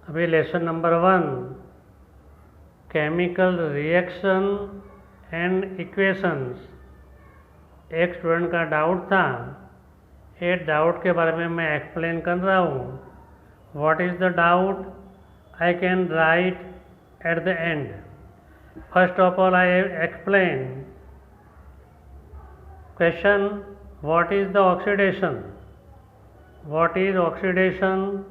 अभी lesson number 1 chemical reaction and equations. एक student का डाउट था, ये डाउट के बारे में मैं एक्सप्लेन कर रहा हूँ। What is the doubt I can write at the end. First of all I explain question, what is the oxidation. What is oxidation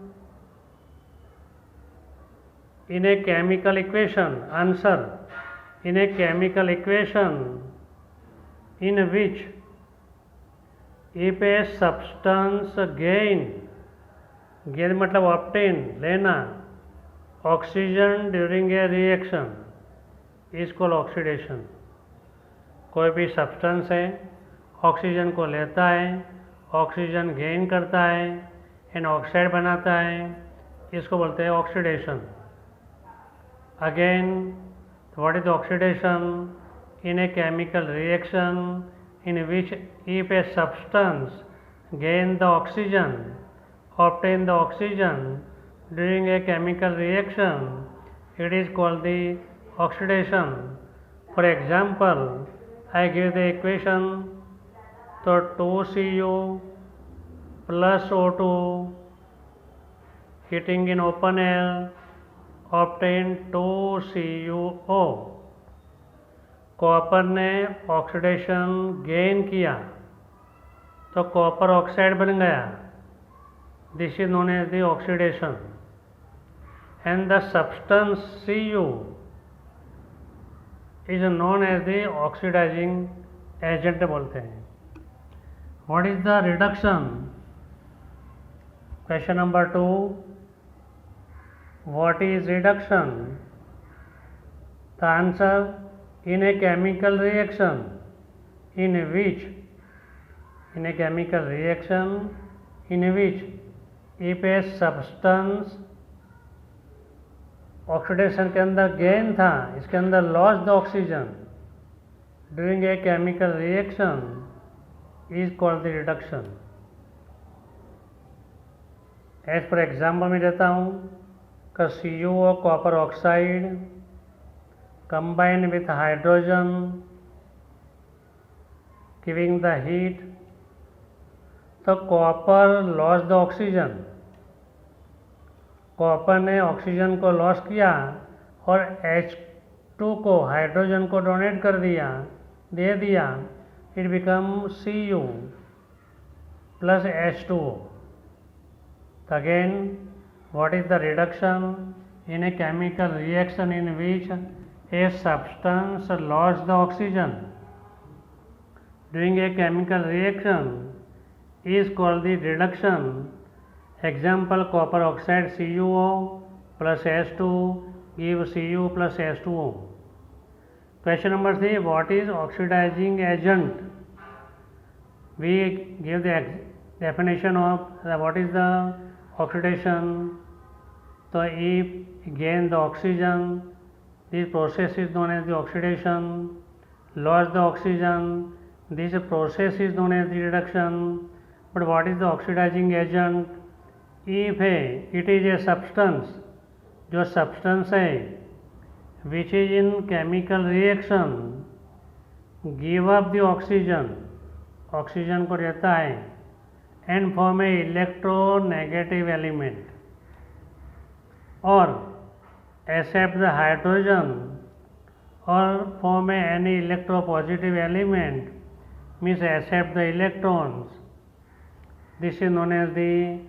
in a chemical equation? Answer, in a chemical equation in which if a substance gain मतलब obtain लेना oxygen during A reaction is called oxidation. कोई भी substance है, oxygen को लेता है, oxygen gain करता है एंड ऑक्साइड बनाता है, इसको बोलते हैं oxidation. Again, what is oxidation? In a chemical reaction in which if a substance gain the oxygen, obtain the oxygen during a chemical reaction, it is called the oxidation. For example, I give the equation, so 2Cu plus O2 heating in open air obtain 2CuO। Copper ने oxidation gain किया तो copper oxide बन गया, this is known as the oxidation. And the substance Cu is known as the oxidising agent बोलते हैं। What is the reduction? Question number 2, what is reduction? The answer, in a chemical reaction in which if a substance oxidation के अंदर gain था, इसके अंदर loss the oxygen during a chemical reaction is called the reduction. As for example मैं देता हूँ का CuO copper oxide combined with hydrogen giving the heat, तो copper loss the oxygen, copper ने ऑक्सीजन को लॉस किया और H2 को, हाइड्रोजन को डोनेट कर दिया, दे दिया, it become Cu plus H2O। Again, what is the reduction? In a chemical reaction in which a substance lost the oxygen during a chemical reaction is called the reduction. Example, copper oxide CuO plus H2 give Cu plus H2O. Question number 3, what is oxidizing agent? We give the definition of what is the oxidation. So if gain the oxygen, this process is known as the oxidation. Lost the oxygen, this process is known as the reduction. But what is the oxidizing agent? If it is a substance, जो substance है which is in chemical reaction give up the oxygen, oxygen को देता है and form a electronegative element or accept the hydrogen or form any electropositive element, means accept the electrons, this is known as the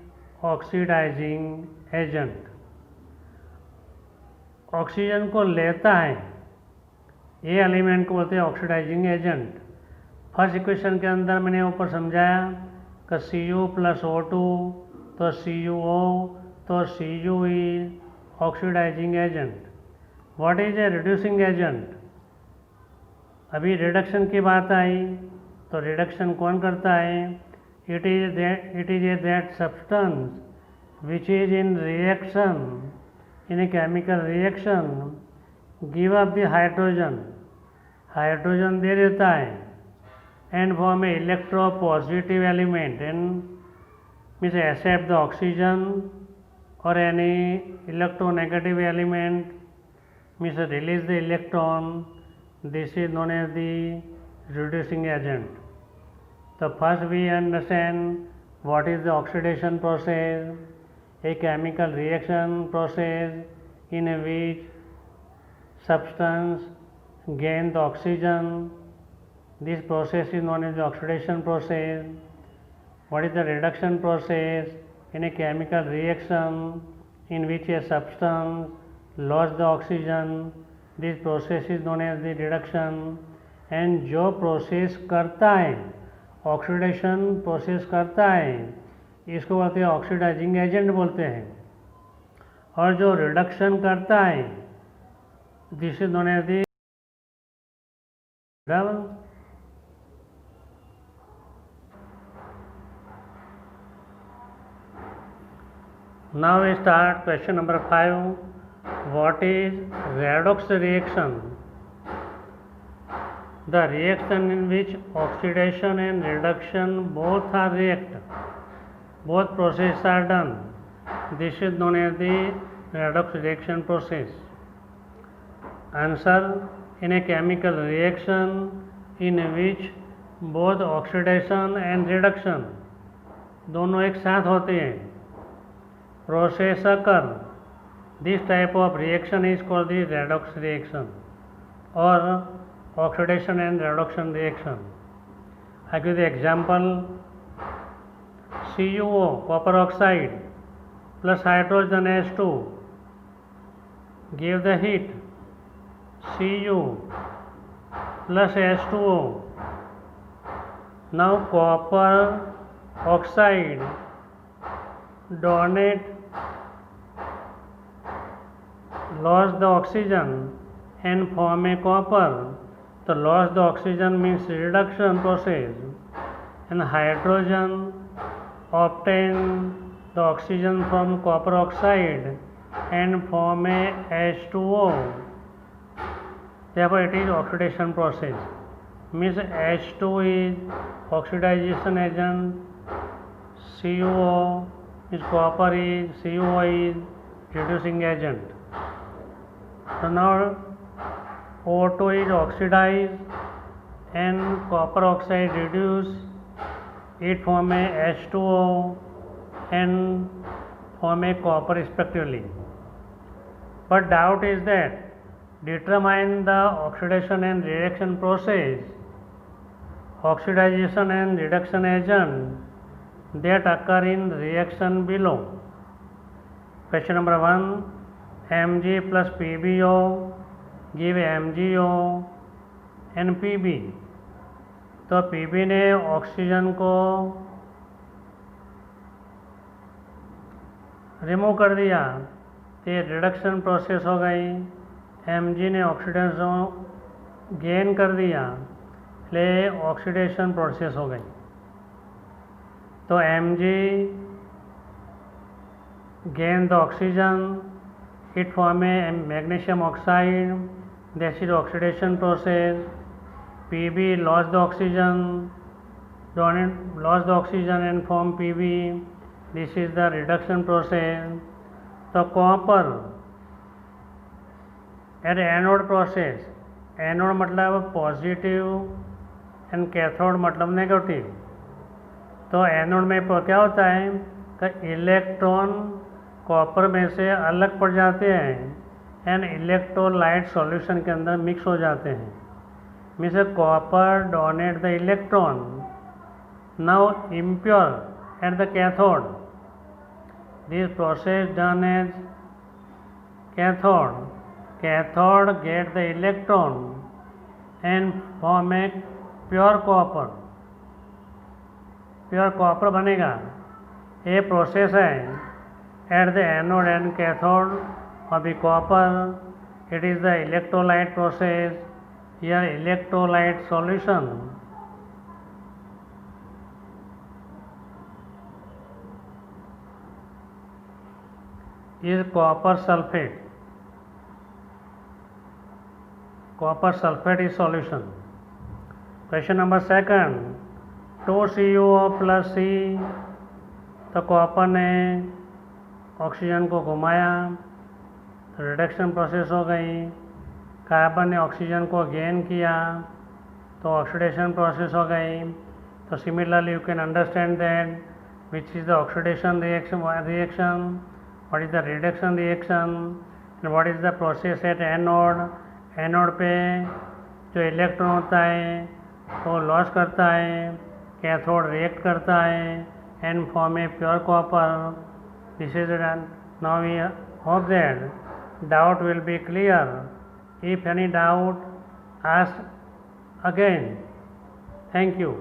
oxidizing agent. Oxygen को लेता है, ये element को बोलते हैं ऑक्सीडाइजिंग एजेंट। फर्स्ट इक्वेशन के अंदर मैंने ऊपर समझाया कि Cu प्लस O2 तो CuO तो Cu is oxidising agent. What is a reducing agent? अभी रिडक्शन की बात आई तो रिडक्शन कौन करता है? It is a that substance which is in reaction in a chemical reaction give up the hydrogen, hydrogen दे देता है and form a electropositive element and means accept the oxygen or any electronegative element means release the electron. This is known as the reducing agent. So first we understand what is the oxidation process, a chemical reaction process in which substance gains the oxygen. This process is known as the oxidation process. What is the reduction process? In a chemical reaction in which a substance lost the oxygen, this process is known as the reduction. And जो process करता है, oxidation process करता है, इसको बोलते हैं oxidising agent बोलते हैं. और जो रिडक्शन करता है, this is known as the. Now we start question number 5. What is redox reaction? The reaction in which oxidation and reduction both are react. Both processes are done. This is known as the redox reaction process. Answer: in a chemical reaction in which both oxidation and reduction दोनों एक साथ होते हैं, process occur. This type of reaction is called the redox reaction or oxidation and reduction reaction. I give the example: CuO, copper oxide, plus hydrogen H2 give the heat Cu plus H2O. Now copper oxide donate lost the oxygen and form a copper. So lost the oxygen means reduction process, and hydrogen obtain the oxygen from copper oxide and form a H2O. Therefore it is oxidation process. Means H2 is oxidization agent, CuO is copper is CuO is reducing agent. So now O2 is oxidized and copper oxide reduced, it form a H2O and form a copper respectively. But doubt is that determine the oxidation and reaction process, oxidization and reduction agent that occur in reaction below. Question number 1. Mg plus PbO give MgO and Pb. तो Pb ने oxygen को remove कर दिया तो ये reduction process हो गई. Mg ने ऑक्सीडेशन गेन कर दिया इसलिए ऑक्सीडेशन प्रोसेस हो गई. तो Mg gain the oxygen, it form a magnesium oxide, this is oxidation process. Pb lost the oxygen, lost the oxygen and form Pb, this is the reduction process. So copper at anode process, anode मतलब positive and cathode मतलब negative. तो anode में क्या होता है कि electron copper में से अलग पड़ जाते हैं एंड इलेक्ट्रोलाइट सॉल्यूशन के अंदर मिक्स हो जाते हैं. Means copper donate the electron now impure at the cathode. This process done as cathode. Cathode get the electron and form a pure copper. Pure copper बनेगा. ये प्रोसेस है at the anode and cathode of the copper. It is the electrolyte process. या electrolyte solution is copper sulfate. Copper sulfate is solution. Question number 2. 2CuO plus C. तो copper ने oxygen को घुमाया तो reduction process हो गई। Carbon ने oxygen को गेन किया तो ऑक्सीडेशन प्रोसेस हो गई। तो similarly you can understand that which is the oxidation reaction, what is the reduction reaction and what is the process at anode. Anode पे जो इलेक्ट्रॉन होता है वो लॉस करता है, कैथोड रिएक्ट करता है and form a pure copper. This is now we hope that doubt will be clear. If any doubt, ask again. Thank you.